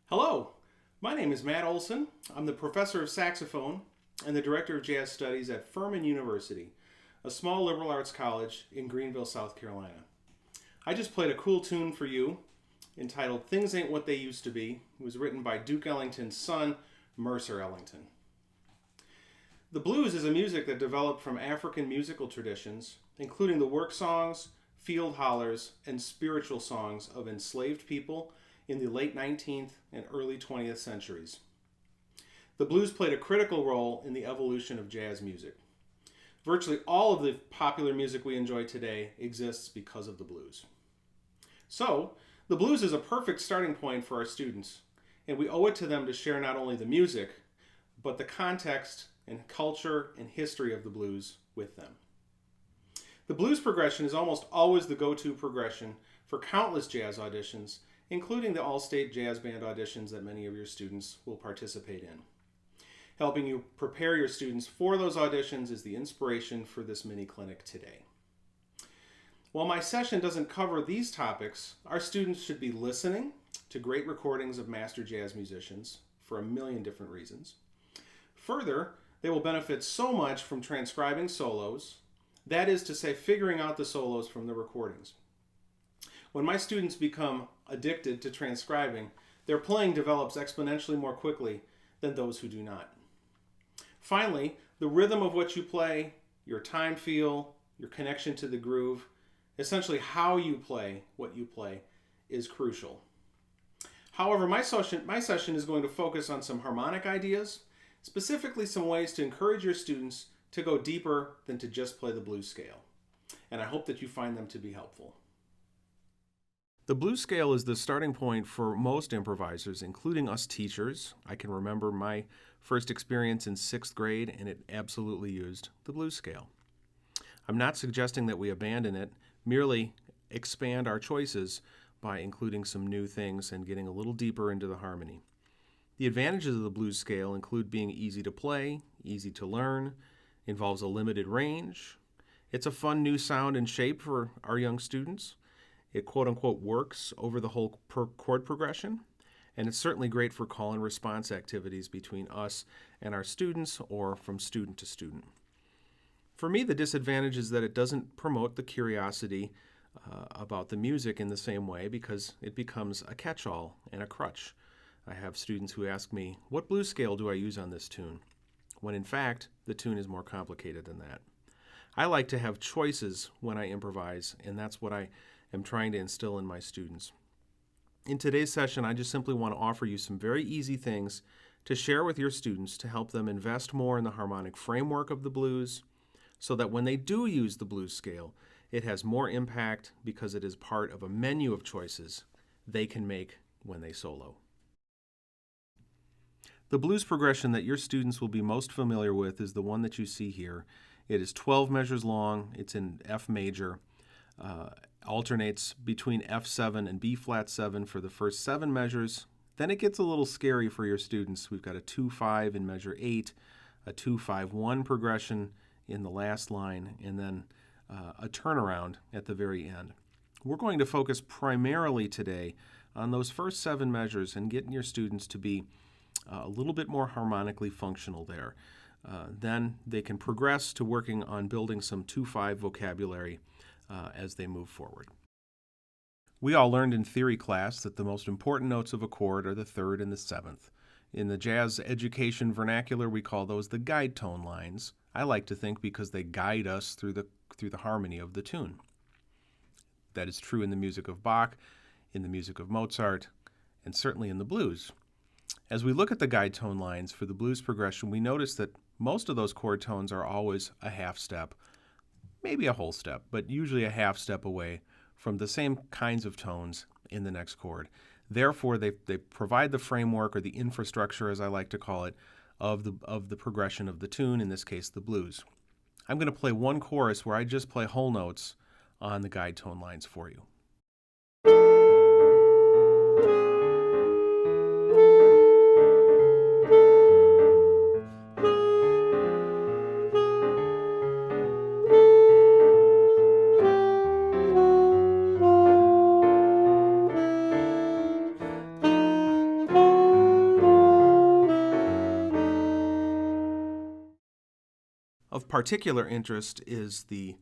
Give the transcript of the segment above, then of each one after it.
Hello, my name is Matt Olson. I'm the professor of saxophone and the director of jazz studies at Furman University, a small liberal arts college in Greenville, South Carolina. I just played a cool tune for you entitled Things Ain't What They Used to Be. It was written by Duke Ellington's son, Mercer Ellington. The blues is a music that developed from African musical traditions, including the work songs, field hollers, and spiritual songs of enslaved people in the late 19th and early 20th centuries. The blues played a critical role in the evolution of jazz music. Virtually all of the popular music we enjoy today exists because of the blues. So, the blues is a perfect starting point for our students, and we owe it to them to share not only the music, but the context and culture and history of the blues with them. The blues progression is almost always the go-to progression for countless jazz auditions, including the all-state jazz band auditions that many of your students will participate in. Helping you prepare your students for those auditions is the inspiration for this mini clinic today. While my session doesn't cover these topics, our students should be listening to great recordings of master jazz musicians for a million different reasons. Further, they will benefit so much from transcribing solos, that is to say, figuring out the solos from the recordings. When my students become addicted to transcribing, their playing develops exponentially more quickly than those who do not. Finally, the rhythm of what you play, your time feel, your connection to the groove, essentially how you play what you play, is crucial. However, my session is going to focus on some harmonic ideas, specifically some ways to encourage your students to go deeper than to just play the blues scale. And I hope that you find them to be helpful. The blues scale is the starting point for most improvisers, including us teachers. I can remember my first experience in 6th grade, and it absolutely used the blues scale. I'm not suggesting that we abandon it, merely expand our choices by including some new things and getting a little deeper into the harmony. The advantages of the blues scale include being easy to play, easy to learn, involves a limited range. It's a fun new sound and shape for our young students. It quote-unquote works over the whole chord progression, and it's certainly great for call and response activities between us and our students or from student to student. For me, the disadvantage is that it doesn't promote the curiosity about the music in the same way because it becomes a catch-all and a crutch. I have students who ask me, what blues scale do I use on this tune? When in fact, the tune is more complicated than that. I like to have choices when I improvise, and that's what I am trying to instill in my students. In today's session, I just simply want to offer you some very easy things to share with your students to help them invest more in the harmonic framework of the blues so that when they do use the blues scale, it has more impact because it is part of a menu of choices they can make when they solo. The blues progression that your students will be most familiar with is the one that you see here. It is 12 measures long. It's in F major. Alternates between F7 and B flat 7 for the first 7 measures. Then it gets a little scary for your students. We've got a 2-5 in measure 8, a 2-5-1 progression in the last line, and then a turnaround at the very end. We're going to focus primarily today on those first 7 measures and getting your students to be a little bit more harmonically functional there. Then they can progress to working on building some 2-5 vocabulary as they move forward. We all learned in theory class that the most important notes of a chord are the 3rd and the 7th. In the jazz education vernacular, we call those the guide tone lines. I like to think because they guide us through the harmony of the tune. That is true in the music of Bach, in the music of Mozart, and certainly in the blues. As we look at the guide tone lines for the blues progression, we notice that most of those chord tones are always a half step, maybe a whole step, but usually a half step away from the same kinds of tones in the next chord. Therefore, they provide the framework, or the infrastructure, as I like to call it, of the progression of the tune, in this case the blues. I'm going to play one chorus where I just play whole notes on the guide tone lines for you. Of particular interest is the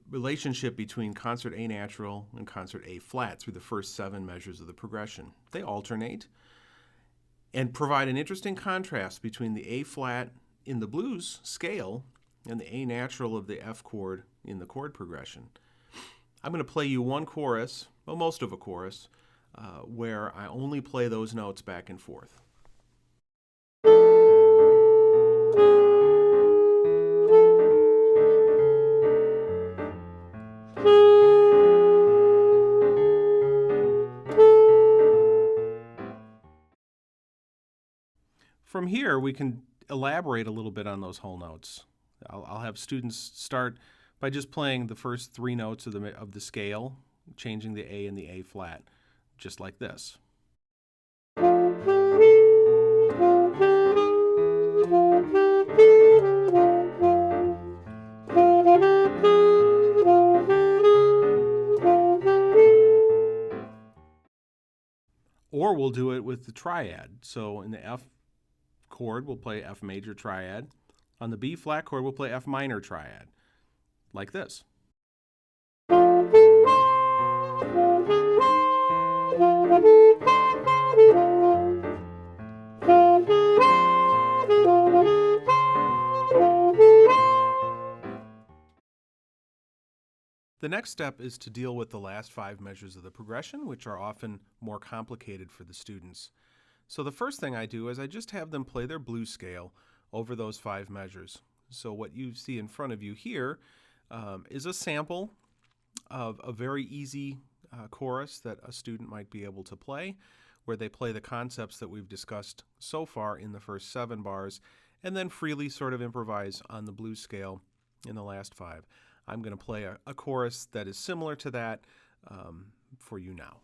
relationship between concert A natural and concert A flat through the first 7 measures of the progression. They alternate and provide an interesting contrast between the A flat in the blues scale and the A natural of the F chord in the chord progression. I'm going to play you one chorus, well, most of a chorus, where I only play those notes back and forth. From here, we can elaborate a little bit on those whole notes. I'll have students start by just playing the first 3 notes of the scale, changing the A and the A flat, just like this. Or we'll do it with the triad. So in the F chord, we'll play F major triad. On the B flat chord, we'll play F minor triad, like this. The next step is to deal with the last 5 measures of the progression, which are often more complicated for the students. So the first thing I do is I just have them play their blues scale over those 5 measures. So what you see in front of you here is a sample of a very easy chorus that a student might be able to play, where they play the concepts that we've discussed so far in the first 7 bars, and then freely sort of improvise on the blues scale in the last 5. I'm going to play a chorus that is similar to that for you now.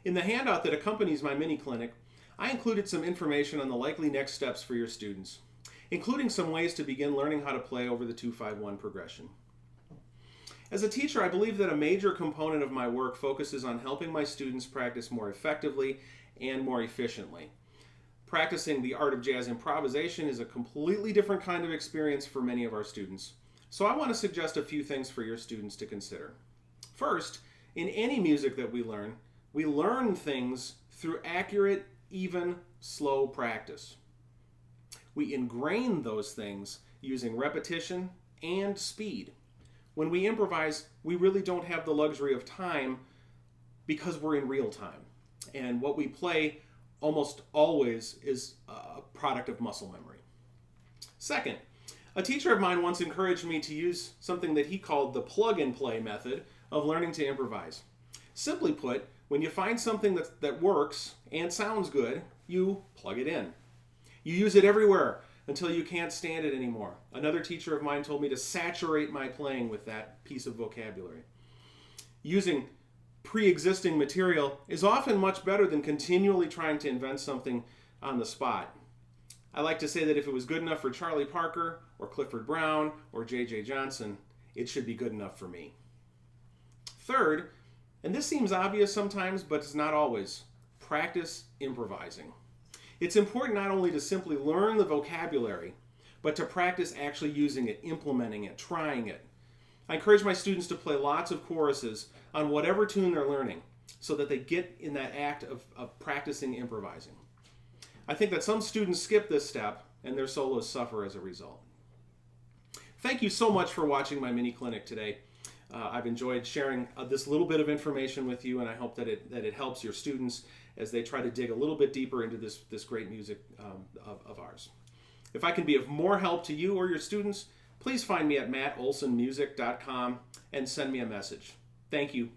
In the handout that accompanies my mini clinic, I included some information on the likely next steps for your students, including some ways to begin learning how to play over the 2-5-1 progression. As a teacher, I believe that a major component of my work focuses on helping my students practice more effectively and more efficiently. Practicing the art of jazz improvisation is a completely different kind of experience for many of our students, so I want to suggest a few things for your students to consider. First, in any music that we learn things through accurate, even, slow practice. We ingrain those things using repetition and speed. When we improvise, we really don't have the luxury of time because we're in real time. And what we play almost always is a product of muscle memory. Second, a teacher of mine once encouraged me to use something that he called the plug-and-play method of learning to improvise. Simply put, when you find something that works and sounds good, you plug it in. You use it everywhere until you can't stand it anymore. Another teacher of mine told me to saturate my playing with that piece of vocabulary. Using pre-existing material is often much better than continually trying to invent something on the spot. I like to say that if it was good enough for Charlie Parker or Clifford Brown or J.J. Johnson, it should be good enough for me. Third, and this seems obvious sometimes, but it's not always, practice improvising. It's important not only to simply learn the vocabulary, but to practice actually using it, implementing it, trying it. I encourage my students to play lots of choruses on whatever tune they're learning so that they get in that act of practicing improvising. I think that some students skip this step and their solos suffer as a result. Thank you so much for watching my mini clinic today. I've enjoyed sharing this little bit of information with you, and I hope that it helps your students as they try to dig a little bit deeper into this great music of ours. If I can be of more help to you or your students, please find me at mattolsonmusic.com and send me a message. Thank you.